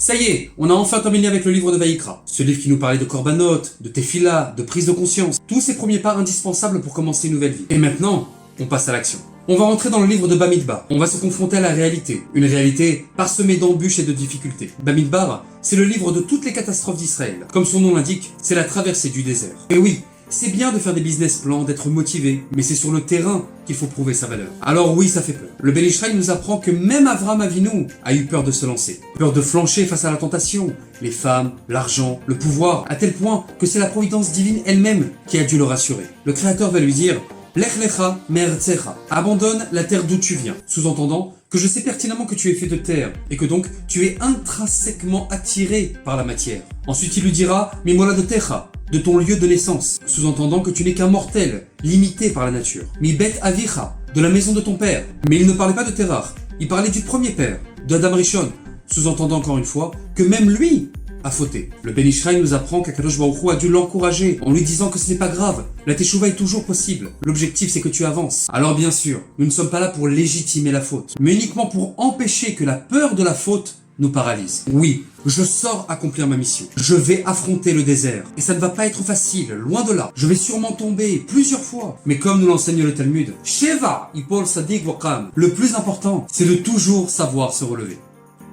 Ça y est, on a enfin terminé avec le livre de Vaïkra. Ce livre qui nous parlait de korbanot, de tefila, de prise de conscience. Tous ces premiers pas indispensables pour commencer une nouvelle vie. Et maintenant, on passe à l'action. On va rentrer dans le livre de Bamidbar. On va se confronter à la réalité. Une réalité parsemée d'embûches et de difficultés. Bamidbar, c'est le livre de toutes les catastrophes d'Israël. Comme son nom l'indique, c'est la traversée du désert. Et oui, c'est bien de faire des business plans, d'être motivé, mais c'est sur le terrain qu'il faut prouver sa valeur. Alors oui, ça fait peur. Le Ben Ish Chai nous apprend que même Avraham Avinu a eu peur de se lancer. Peur de flancher face à la tentation. Les femmes, l'argent, le pouvoir, à tel point que c'est la providence divine elle-même qui a dû le rassurer. Le Créateur va lui dire « Lech lecha me'ertzecha » abandonne la terre d'où tu viens. Sous-entendant que je sais pertinemment que tu es fait de terre et que donc tu es intrinsèquement attiré par la matière. Ensuite il lui dira « Mimoladotecha » de ton lieu de naissance, sous-entendant que tu n'es qu'un mortel, limité par la nature. Mi bet avicha, de la maison de ton père. Mais il ne parlait pas de Terach, il parlait du premier père, de Adam Rishon, sous-entendant encore une fois que même lui a fauté. Le Ben Ish Chai nous apprend qu'Akadosh Baruch Hu a dû l'encourager en lui disant que ce n'est pas grave, la teshuva est toujours possible. L'objectif c'est que tu avances. Alors bien sûr, nous ne sommes pas là pour légitimer la faute, mais uniquement pour empêcher que la peur de la faute nous paralyse. Oui, je sors accomplir ma mission. Je vais affronter le désert. Et ça ne va pas être facile, loin de là. Je vais sûrement tomber plusieurs fois. Mais comme nous l'enseigne le Talmud, Sheva, Ipol Sadik Vokam, le plus important, c'est de toujours savoir se relever.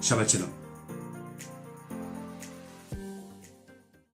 Shabbat Shalom.